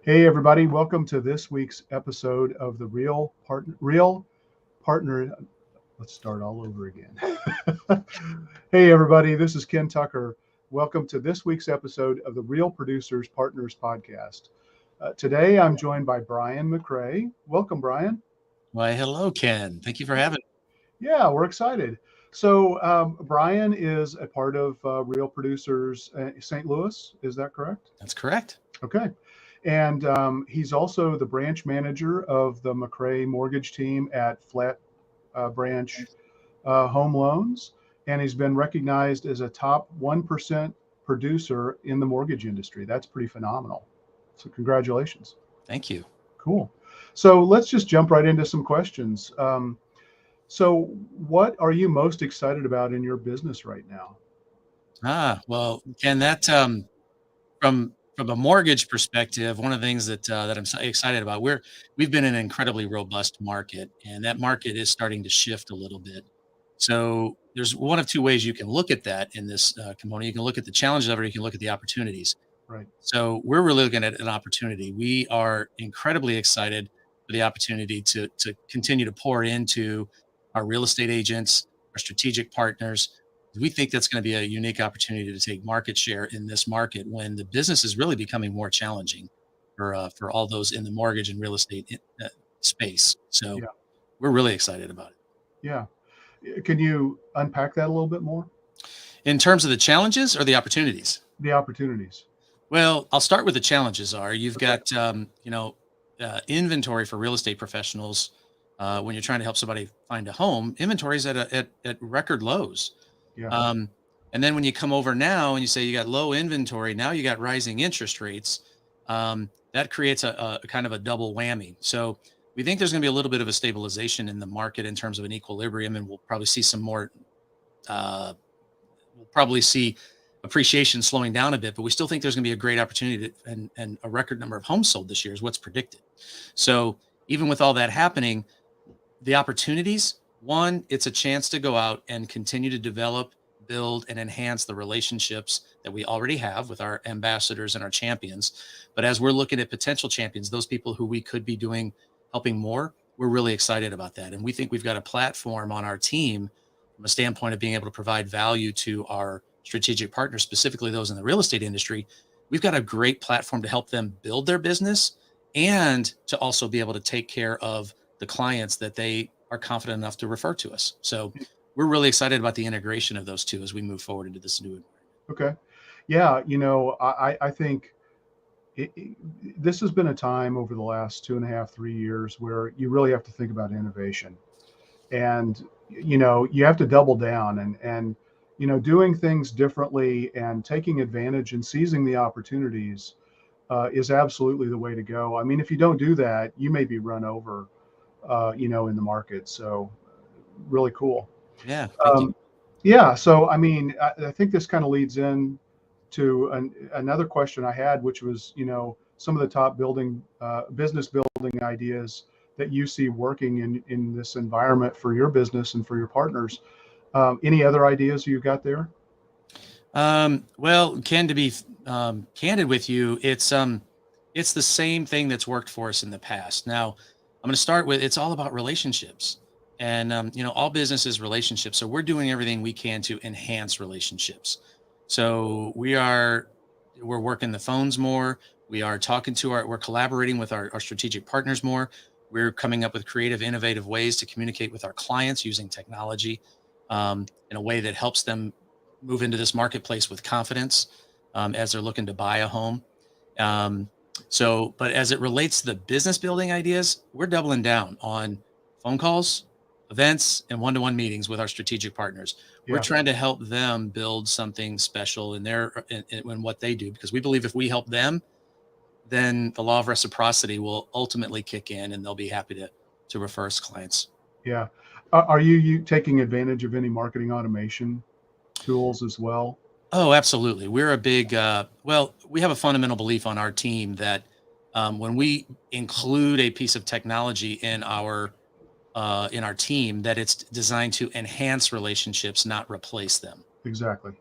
Hey everybody, welcome to this week's episode of the Real Partner. Let's start all over again. Hey everybody, this is Ken Tucker. Welcome to this week's episode of the Real Producers Partners podcast. Today I'm joined by Brian McRae. Welcome, Brian. Why, hello, Ken. Thank you for having me. Yeah, we're excited. So Brian is a part of Real Producers St. Louis. Is that correct? That's correct. Okay. And he's also the branch manager of the McRae mortgage team at Flat Branch Home Loans. And he's been recognized as a top 1% producer in the mortgage industry. That's pretty phenomenal. So, congratulations. Thank you. Cool. So, let's just jump right into some questions. So, what are you most excited about in your business right now? Well, Ken, from a mortgage perspective, one of the things that I'm so excited about, we've been in an incredibly robust market, and that market is starting to shift a little bit. So there's one of two ways you can look at that in this component. You can look at the challenges of it, or you can look at the opportunities. Right. So we're really looking at an opportunity. We are incredibly excited for the opportunity to continue to pour into our real estate agents, our strategic partners. We think that's going to be a unique opportunity to take market share in this market when the business is really becoming more challenging for all those in the mortgage and real estate space. So Yeah. we're really excited about it. Yeah. Can you unpack that a little bit more? In terms of the challenges or the opportunities? The opportunities. Well, I'll start with the challenges are you've Okay. got, inventory for real estate professionals. When you're trying to help somebody find a home, inventory is at record lows. Yeah. Um, and then when you come over now and you say you got low inventory, now you got rising interest rates. That creates a kind of a double whammy. So we think there's going to be a little bit of a stabilization in the market in terms of an equilibrium, and we'll probably see some more. Uh, we'll probably see appreciation slowing down a bit, but we still think there's going to be a great opportunity and a record number of homes sold this year is what's predicted. So even with all that happening, the opportunities, one, it's a chance to go out and continue to develop, build, and enhance the relationships that we already have with our ambassadors and our champions. But as we're looking at potential champions, those people who we could be helping more, we're really excited about that. And we think we've got a platform on our team from a standpoint of being able to provide value to our strategic partners, specifically those in the real estate industry. We've got a great platform to help them build their business and to also be able to take care of the clients that they are confident enough to refer to us. So we're really excited about the integration of those two as we move forward into this new environment. Okay. Yeah. I think this has been a time over the last 2.5, 3 years where you really have to think about innovation. And, you have to double down and doing things differently and taking advantage and seizing the opportunities is absolutely the way to go. I mean, if you don't do that, you may be run over, in the market. So really cool. Yeah. Thank you. Um, yeah. So, I mean, I think this kind of leads in to another question I had, which was, some of the top business building ideas that you see working in this environment for your business and for your partners. Any other ideas you got there? Well, Ken, to be candid with you, it's the same thing that's worked for us in the past. Now, I'm going to start with it's all about relationships, and all business is relationships. So we're doing everything we can to enhance relationships. So we're working the phones more. We are we're collaborating with our strategic partners more. We're coming up with creative, innovative ways to communicate with our clients using technology in a way that helps them move into this marketplace with confidence as they're looking to buy a home. But as it relates to the business building ideas, we're doubling down on phone calls, events, and one-to-one meetings with our strategic partners. We're Yeah. trying to help them build something special in what they do, because we believe if we help them, then the law of reciprocity will ultimately kick in, and they'll be happy to refer us clients. Yeah. Are you taking advantage of any marketing automation tools as well? Oh, absolutely. We're a big, we have a fundamental belief on our team that when we include a piece of technology in our team, that it's designed to enhance relationships, not replace them. Exactly.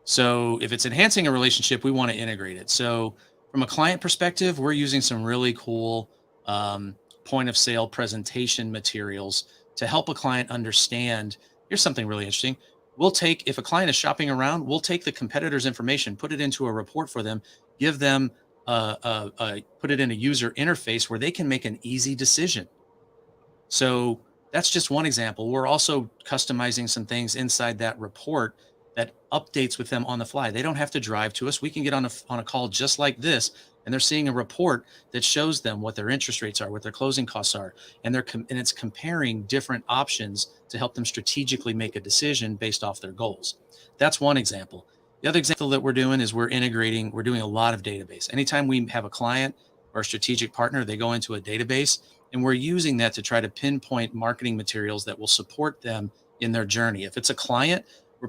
So if it's enhancing a relationship, we want to integrate it. So From a client perspective, we're using some really cool point of sale presentation materials to help a client understand. Here's something really interesting. We'll take, if a client is shopping around, we'll take the competitor's information, put it into a report for them, give them put it in a user interface where they can make an easy decision. So that's just one example. We're also customizing some things inside that report that updates with them on the fly. They don't have to drive to us. We can get on a call just like this, and they're seeing a report that shows them what their interest rates are, what their closing costs are, and and it's comparing different options to help them strategically make a decision based off their goals. That's one example. The other example that we're doing is we're doing a lot of database. Anytime we have a client or a strategic partner, they go into a database, and we're using that to try to pinpoint marketing materials that will support them in their journey. If it's a client, we're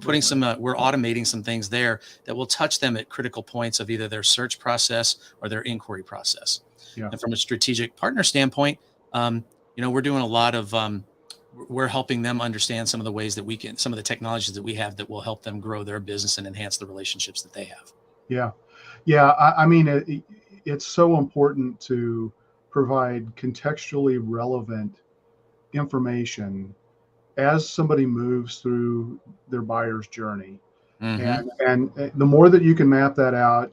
automating some things there that will touch them at critical points of either their search process or their inquiry process. Yeah. And from a strategic partner standpoint, we're doing a lot of, we're helping them understand some of the ways that some of the technologies that we have that will help them grow their business and enhance the relationships that they have. Yeah. Yeah. I mean, it's so important to provide contextually relevant information as somebody moves through their buyer's journey. Mm-hmm. And the more that you can map that out,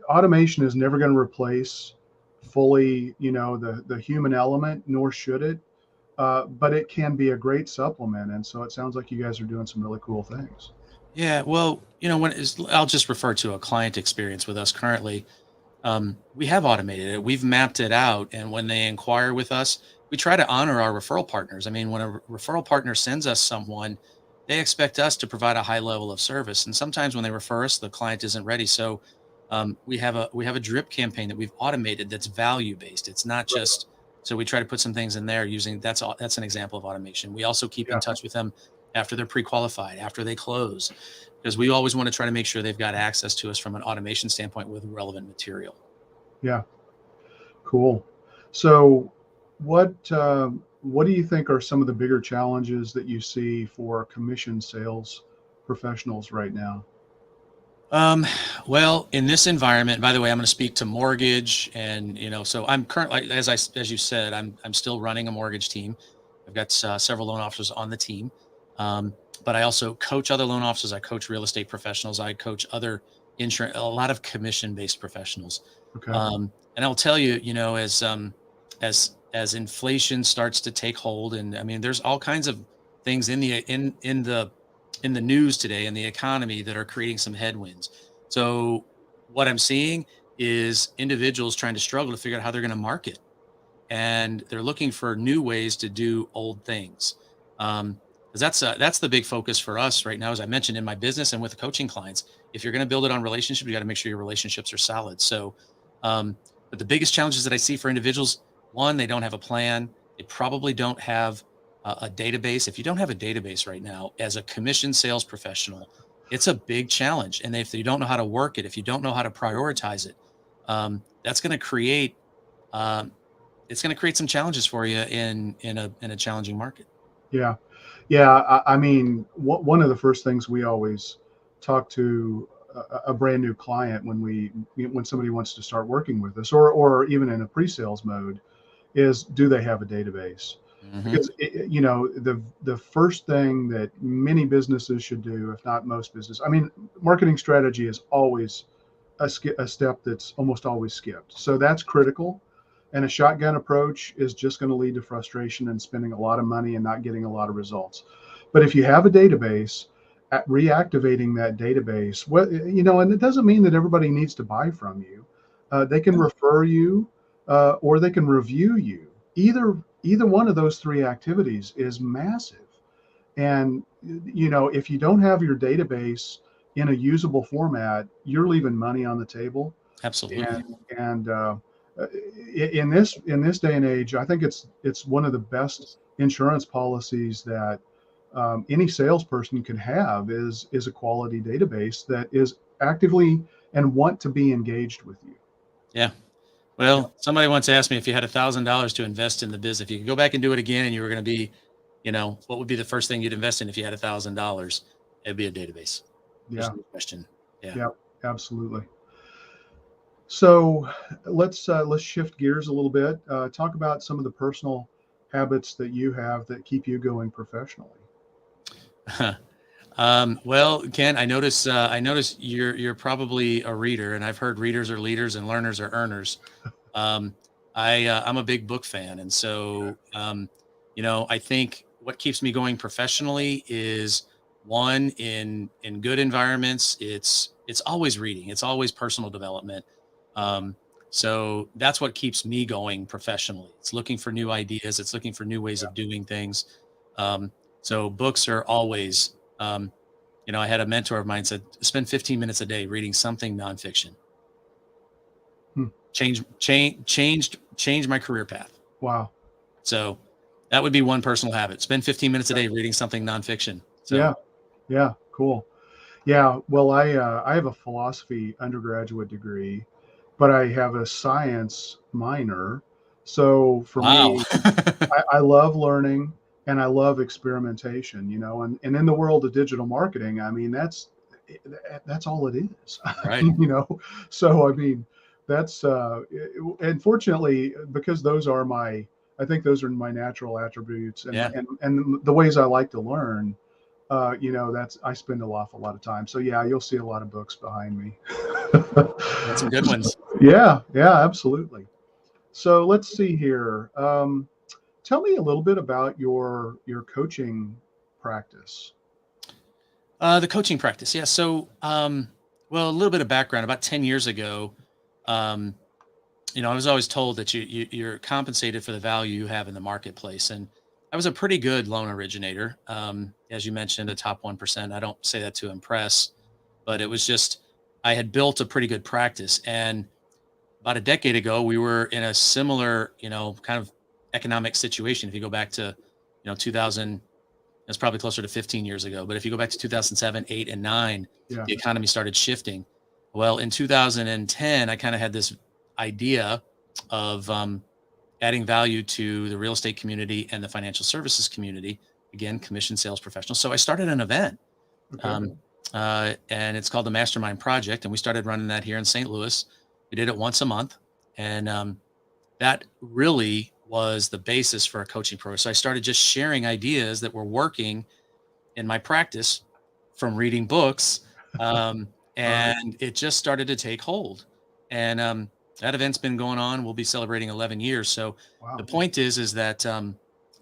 automation is never going to replace fully, the human element, nor should it. But it can be a great supplement. And so it sounds like you guys are doing some really cool things. Yeah, well, I'll just refer to a client experience with us currently. We have automated it. We've mapped it out. And when they inquire with us, we try to honor our referral partners. I mean, when a referral partner sends us someone, they expect us to provide a high level of service. And sometimes when they refer us, the client isn't ready. So we have a drip campaign that we've automated that's value based. It's not just, so we try to put some things in there using, that's an example of automation. We also keep in Yeah. touch with them after they're pre-qualified, after they close, because we always want to try to make sure they've got access to us from an automation standpoint with relevant material. Yeah. Cool. So what do you think are some of the bigger challenges that you see for commission sales professionals right now? Um, well, in this environment, by the way, I'm going to speak to mortgage, and so I'm currently, as you said, I'm still running a mortgage team. I've got several loan officers on the team, but I also coach other loan officers. I coach real estate professionals. I coach other insurance, a lot of commission-based professionals. Okay. And I'll tell you, as inflation starts to take hold, and I mean, there's all kinds of things in the news today in the economy that are creating some headwinds. So what I'm seeing is individuals trying to struggle to figure out how they're going to market, and they're looking for new ways to do old things. Because that's the big focus for us right now, as I mentioned in my business and with the coaching clients. If you're going to build it on relationships, you got to make sure your relationships are solid. So, but the biggest challenges that I see for individuals, one, they don't have a plan. They probably don't have a database. If you don't have a database right now as a commission sales professional, it's a big challenge. And if you don't know how to work it, if you don't know how to prioritize it, that's going to create um, it's going to create some challenges for you in a challenging market. Yeah. Yeah. I mean, one of the first things we always talk to a brand new client when somebody wants to start working with us, or even in a pre-sales mode, is, do they have a database? Hmm. Because the first thing that many businesses should do, if not most business, I mean, marketing strategy is always a step that's almost always skipped. So that's critical. And a shotgun approach is just going to lead to frustration and spending a lot of money and not getting a lot of results. But if you have a database, at reactivating that database, and it doesn't mean that everybody needs to buy from you. They can refer you, or they can review you. Either one of those three activities is massive. And if you don't have your database in a usable format, you're leaving money on the table. Absolutely. And in this day and age, I think it's one of the best insurance policies that any salesperson can have is a quality database that is actively and want to be engaged with you. Yeah. Yeah. Well, somebody once asked me if you had $1,000 to invest in the business, if you could go back and do it again, and you were going to be, what would be the first thing you'd invest in if you had $1,000? It'd be a database. There's Yeah. no question. Yeah. Yeah. Absolutely. So let's shift gears a little bit. Talk about some of the personal habits that you have that keep you going professionally. Well, Ken, I notice you're probably a reader, and I've heard readers are leaders and learners are earners. Um, I'm a big book fan, and so I think what keeps me going professionally is one in good environments. It's always reading. It's always personal development. Um, so that's what keeps me going professionally. It's looking for new ideas. It's looking for new ways of doing things. Um, so books are always. I had a mentor of mine said, spend 15 minutes a day reading something nonfiction. Hmm. Change my career path. Wow. So that would be one personal habit. Spend 15 minutes a day reading something nonfiction. So Yeah. Yeah. Cool. Yeah. Well, I have a philosophy undergraduate degree, but I have a science minor. So for wow. me, I love learning and I love experimentation, and in the world of digital marketing, I mean, that's all it is. Right. So I mean, that's and fortunately, because I think those are my natural attributes and Yeah. and the ways I like to learn. That's I spend an awful lot of time. So yeah, you'll see a lot of books behind me. Got some good ones. Yeah, yeah, absolutely. So let's see here. Tell me a little bit about your coaching practice. The coaching practice. Yeah. So, well, a little bit of background. About 10 years ago, um, I was always told that you're compensated for the value you have in the marketplace. And I was a pretty good loan originator. As you mentioned, a top 1%. I don't say that to impress, but it was just, I had built a pretty good practice. And about a decade ago, we were in a similar, kind of economic situation. If you go back to, 2000, that's probably closer to 15 years ago. But if you go back to 2007, 8, and 9, Yeah. the economy started shifting. Well, in 2010, I kind of had this idea of adding value to the real estate community and the financial services community. Again, commission sales professionals. So I started an event, Okay. um, and it's called the Mastermind Project. And we started running that here in St. Louis. We did it once a month. And that really was the basis for a coaching program. So I started just sharing ideas that were working in my practice from reading books. All right. And it just started to take hold. And that event's been going on. We'll be celebrating 11 years. So the Wow. point is that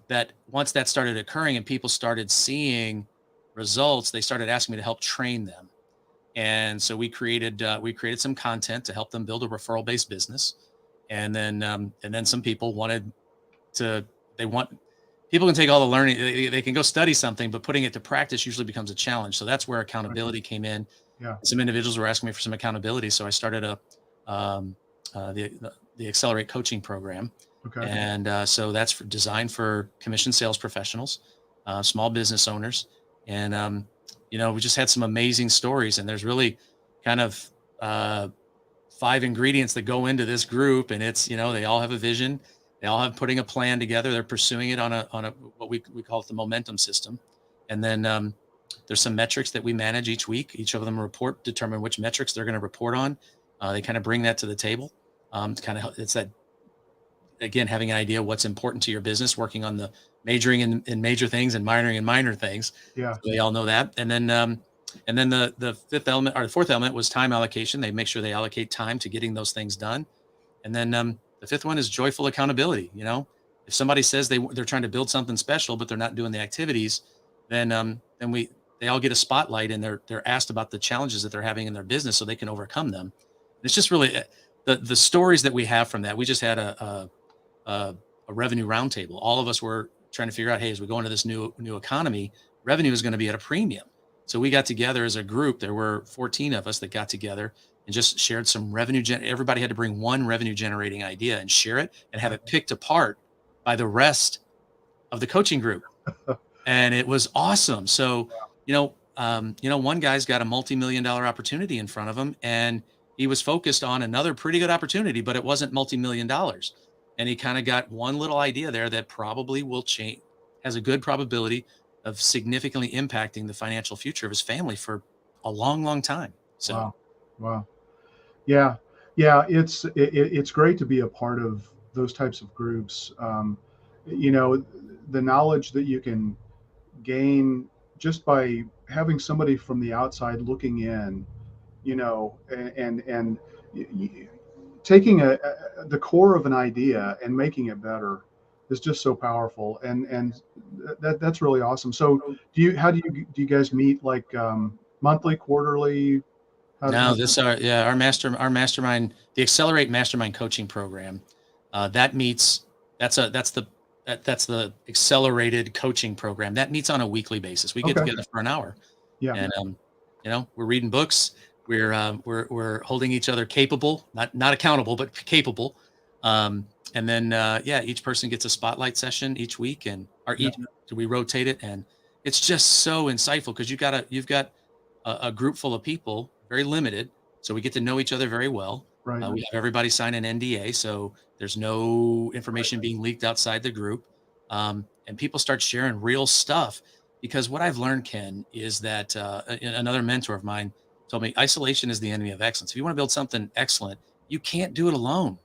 that once that started occurring and people started seeing results, they started asking me to help train them. And so we created some content to help them build a referral based business. And then some people wanted to they want people can take all the learning, they can go study something, but putting it to practice usually becomes a challenge. So that's where Right. accountability came in. Yeah. Some individuals were asking me for some accountability, so I started um, the Accelerate coaching program. Okay. And so that's designed for commission sales professionals, small business owners. And we just had some amazing stories, and there's really kind of uh, 5 ingredients that go into this group. And it's, they all have a vision. They all have putting a plan together. They're pursuing it on a what we call it the momentum system. And then there's some metrics that we manage each week. Each of them determine which metrics they're going to report on. They kind of bring that to the table. It's that, again, having an idea what's important to your business, working on the majoring in major things and minoring in minor things. Yeah. So they all know that. And then the fifth element or the fourth element was time allocation. They make sure they allocate time to getting those things done. And then the fifth one is joyful accountability. If somebody says they're trying to build something special, but they're not doing the activities, then they all get a spotlight, and they're asked about the challenges that they're having in their business so they can overcome them. And it's just really the stories that we have from that. We just had a revenue roundtable. All of us were trying to figure out, hey, as we go into this new economy, revenue is going to be at a premium. So we got together as a group. There were 14 of us that got together and just shared some revenue. Everybody had to bring one revenue generating idea and share it and have it picked apart by the rest of the coaching group. And it was awesome. So, one guy's got a multi-million-dollar opportunity in front of him, and he was focused on another pretty good opportunity, but it wasn't multi-million dollars. And he kind of got one little idea there that probably will change, has a good probability of significantly impacting the financial future of his family for a long, long time. So, Wow. Wow. Yeah. Yeah, it's great to be a part of those types of groups. You know, the knowledge that you can gain just by having somebody from the outside looking in, you know, and taking the core of an idea and making it better is just so powerful, and that's really awesome. So how do you guys meet, like, monthly, quarterly? No, How's this our mastermind, the Accelerate Mastermind Coaching Program, that meets that's the accelerated coaching program that meets on a weekly basis. We get Okay. together for an hour, Yeah. and we're reading books. We're holding each other capable, not accountable, but capable. And then yeah, each person gets a spotlight session each week, and or Yeah. each we rotate it, and it's just so insightful because you've got a group full of people, very limited, so we get to know each other very well. Right. We have everybody sign an NDA, so there's no Right. information being leaked outside the group, and people start sharing real stuff. Because what I've learned, Ken, is that another mentor of mine told me isolation is the enemy of excellence. If you want to build something excellent, you can't do it alone.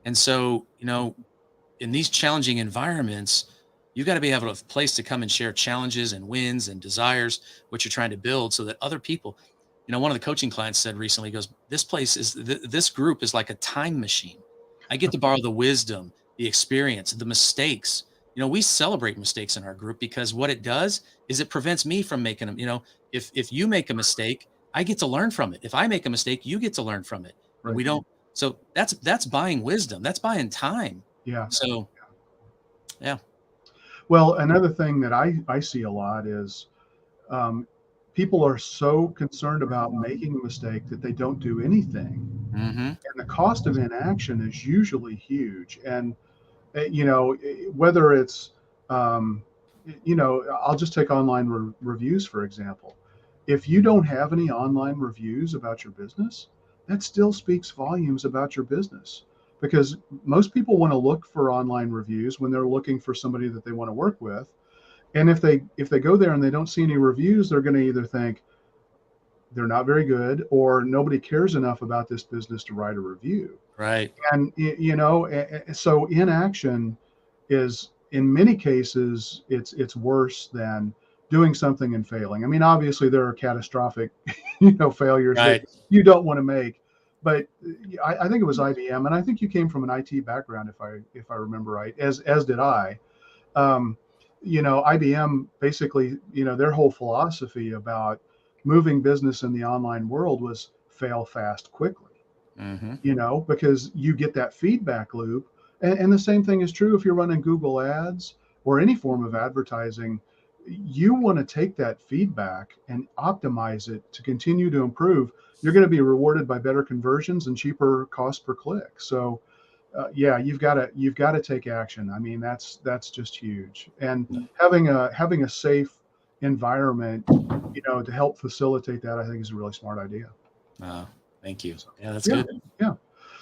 And so, in these challenging environments, you got to be able to have a place to come and share challenges and wins and desires, what you're trying to build, so that other people, one of the coaching clients said recently, he goes, this group is like a time machine. I get to borrow the wisdom, the experience, the mistakes. We celebrate mistakes in our group because what it does is it prevents me from making them. If you make a mistake, I get to learn from it. If I make a mistake, you get to learn from it. And Right. we don't. So that's buying wisdom. That's buying time. Yeah. So yeah. Well, another thing that I see a lot is, um, people are so concerned about making a mistake that they don't do anything, Hmm. and the cost of inaction is usually huge. And whether it's, um, I'll just take online reviews, for example. If you don't have any online reviews about your business, that still speaks volumes about your business, because most people want to look for online reviews when they're looking for somebody that they want to work with. And if they go there and they don't see any reviews, they're going to either think they're not very good, or nobody cares enough about this business to write a review. Right. And so inaction is, in many cases, it's worse than doing something and failing. I mean, obviously there are catastrophic failures that Right. you don't want to make. But I think it was IBM, and I think you came from an IT background, if I remember right, as did I. um, IBM basically, their whole philosophy about moving business in the online world was fail fast, quickly, Hmm. because you get that feedback loop. And the same thing is true if you're running Google ads or any form of advertising. You want to take that feedback and optimize it to continue to improve. You're going to be rewarded by better conversions and cheaper cost per click. So yeah, you've got to take action. I mean, that's just huge. And having a safe environment, to help facilitate that, I think is a really smart idea. Uh, Thank you. So, Yeah, that's yeah, good. yeah.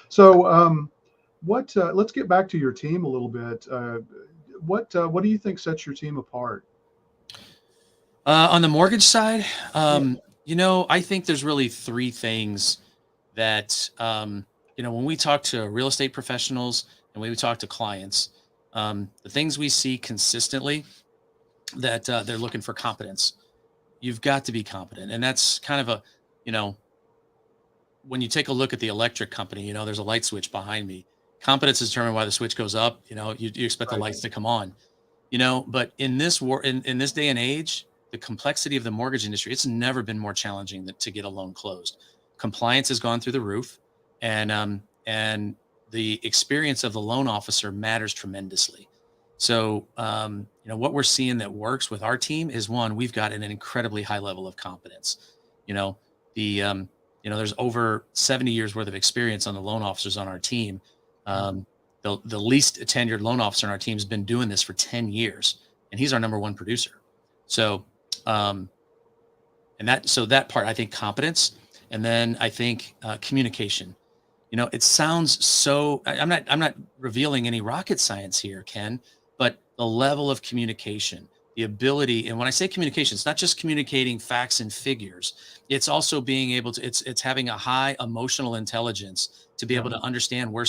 So, what? Let's get back to your team a little bit. What do you think sets your team apart? On the mortgage side, Yeah. I think there's really three things that, when we talk to real estate professionals and when we talk to clients, the things we see consistently that they're looking for competence. You've got to be competent. And that's kind of you know, when you take a look at the electric company, there's a light switch behind me. Competence is determined why the switch goes up. You expect the Right. lights to come on. But in this day and age, the complexity of the mortgage industry, it's never been more challenging to get a loan closed. Compliance has gone through the roof, and the experience of the loan officer matters tremendously. So, what we're seeing that works with our team is, one, we've got an incredibly high level of competence. You know, the there's over 70 years worth of experience on the loan officers on our team. Um, the least tenured loan officer on our team has been doing this for 10 years, and he's our number one producer. So, um, that part, I think competence, and then I think communication. It sounds so. I'm not revealing any rocket science here, Ken, but the level of communication. the ability, and when I say communication, it's not just communicating facts and figures. It's also being able to, it's having a high emotional intelligence to be Yeah. able to understand where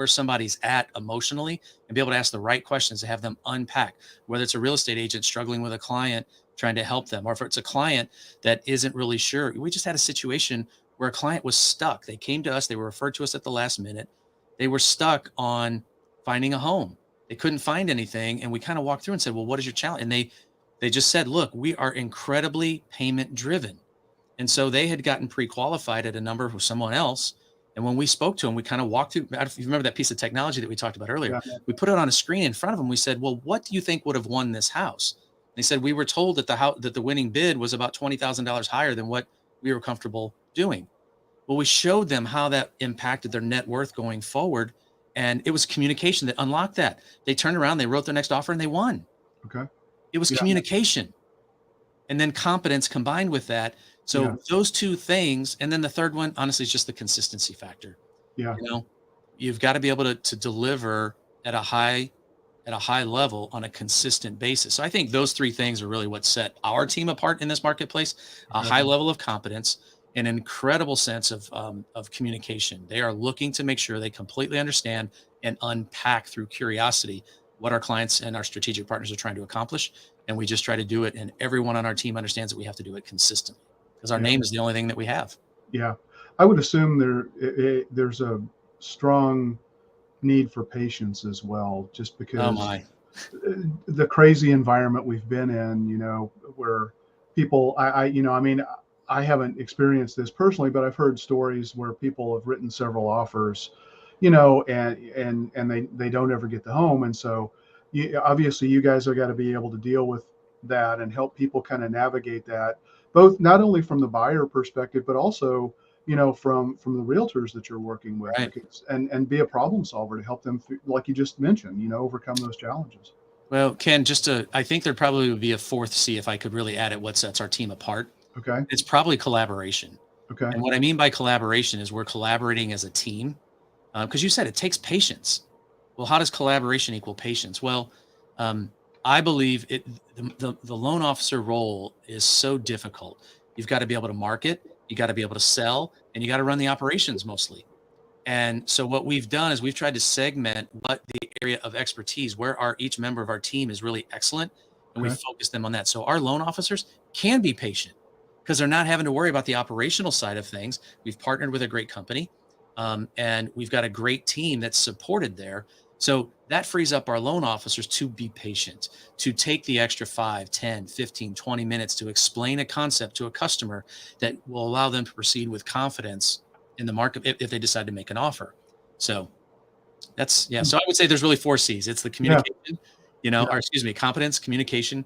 somebody's at emotionally, and be able to ask the right questions to have them unpack, whether it's a real estate agent struggling with a client trying to help them, or if it's a client that isn't really sure. We just had a situation where a client was stuck. They came to us, they were referred to us at the last minute. They were stuck on finding a home. They couldn't find anything, and we kind of walked through and said, "Well, what is your challenge?" And they just said, "Look, we are incredibly payment driven." And so they had gotten pre-qualified at a number with someone else. And when we spoke to them, we kind of walked through. I don't know if you remember that piece of technology that we talked about earlier. Yeah. We put it on a screen in front of them. We said, "Well, what do you think would have won this house?" They said, "We were told that the house, that the winning bid was about $20,000 higher than what we were comfortable doing." Well, we showed them how that impacted their net worth going forward. And it was communication that unlocked that. They turned around, they wrote their next offer, and they won. Okay. It was Yeah. communication and then competence combined with that. Yeah. So those two things. And then the third one, honestly, is just the consistency factor. Yeah. You know, you've got to be able to deliver at a high level on a consistent basis. So I think those three things are really what set our team apart in this marketplace: a Okay. high level of competence, an incredible sense of communication. They are looking to make sure they completely understand and unpack through curiosity what our clients and our strategic partners are trying to accomplish. And we just try to do it. And everyone on our team understands that we have to do it consistently, because our Yeah. name is the only thing that we have. Yeah. I would assume there's a strong need for patience as well, just Oh because my. the crazy environment we've been in, where people, I mean, I haven't experienced this personally, but I've heard stories where people have written several offers, and they don't ever get the home. And so obviously you guys are got to be able to deal with that and help people kind of navigate that, both not only from the buyer perspective, but also, from the realtors that you're working with, Right. because and be a problem solver to help them like you just mentioned, overcome those challenges. Well, Ken, I think there probably would be a fourth C if I could really add it, what sets our team apart. Okay. It's probably collaboration. Okay. And what I mean by collaboration is we're collaborating as a team. Because you said it takes patience. Well, how does collaboration equal patience? Well, um, I believe the loan officer role is so difficult. You've got to be able to market, you got to be able to sell, and you got to run the operations mostly. And so what we've done is we've tried to segment what the area of expertise, where each member of our team is really excellent, and we Okay. focus them on that. So our loan officers can be patient because they're not having to worry about the operational side of things. We've partnered with a great company, and we've got a great team that's supported there. So that frees up our loan officers to be patient, to take the extra 5, 10, 15, 20 minutes to explain a concept to a customer that will allow them to proceed with confidence in the market if they decide to make an offer. So yeah. So I would say there's really 4 C's. It's the Yeah. communication, Yeah. or excuse me, competence, communication,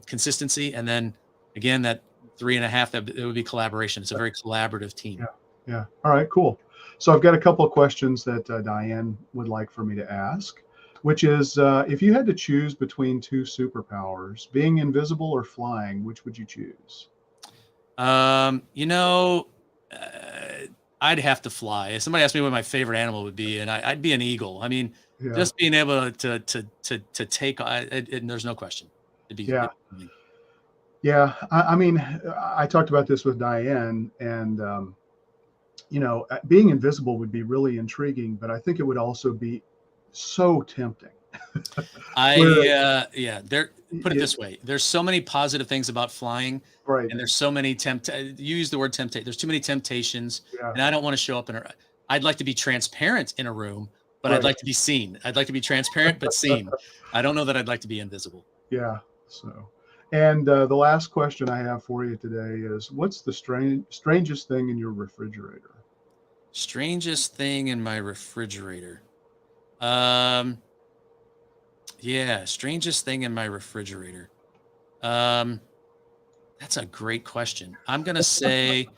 consistency, and then again that 3.5, that it would be collaboration. It's a very collaborative team. Yeah. Yeah. All right, cool. So I've got a couple of questions that Diane would like for me to ask, which is, if you had to choose between two superpowers, being invisible or flying, which would you choose? Um, you know, uh, I'd have to fly. If somebody asked me what my favorite animal would be, and I'd be an eagle. I mean, Yeah. just being able to take, and there's no question. Yeah. It'd be Yeah. I mean, I talked about this with Diane, and being invisible would be really intriguing, but I think it would also be so tempting. Where Yeah, there, put it it, this way. There's so many positive things about flying, right. and there's so many you use the word temptation. There's too many temptations, Yeah. and I don't want to show up I'd like to be transparent in a room, but I'd Right. like to be seen. I'd like to be transparent but seen. I don't know that I'd like to be invisible. Yeah. So, and the last question I have for you today is, what's the strangest thing in your refrigerator? Strangest thing in my refrigerator. Um, yeah, strangest thing in my refrigerator. Um, that's a great question. I'm gonna say,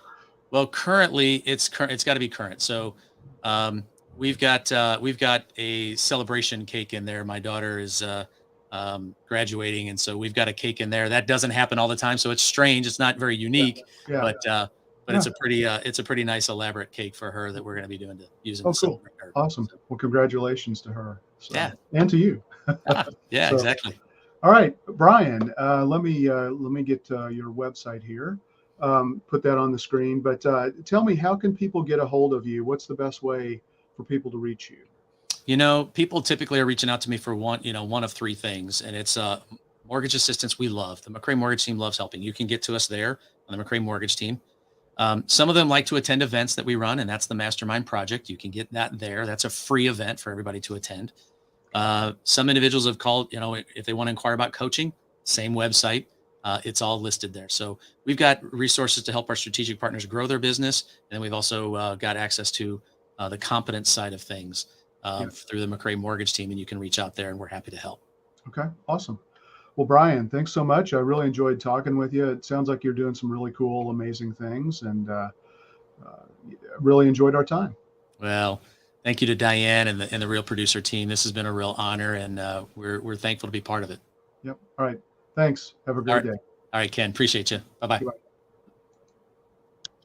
well, currently it's got to be current. So, um, we've got a celebration cake in there. My daughter is graduating, and so we've got a cake in there. That doesn't happen all the time, so it's strange. It's not very Yeah. unique, Yeah. but Yeah. it's a pretty nice elaborate cake for her that we're going to be using Oh, to cool. celebrate her. Awesome. So, Well, congratulations to her. So, yeah, and to you. yeah, So, exactly. All right, Brian, let me get your website here. Put that on the screen. But tell me, how can people get a hold of you? What's the best way for people to reach you? People typically are reaching out to me for one of three things, and it's mortgage assistance. We love the McRae Mortgage Team loves helping. You can get to us there on the McRae Mortgage Team. Some of them like to attend events that we run, and that's the Mastermind Project. You can get that there. That's a free event for everybody to attend. Some individuals have called, if they want to inquire about coaching, same website. It's all listed there. So we've got resources to help our strategic partners grow their business. And then we've also got access to the competence side of things Yeah. through the McRae Mortgage Team. And you can reach out there and we're happy to help. Okay. Awesome. Well, Brian, thanks so much. I really enjoyed talking with you. It sounds like you're doing some really cool, amazing things, and really enjoyed our time. Well, thank you to Diane and the Real Producer team. This has been a real honor, and we're thankful to be part of it. Yep. All right. Thanks. Have a All great right. day. All right, Ken. Appreciate you. Bye-bye. Goodbye.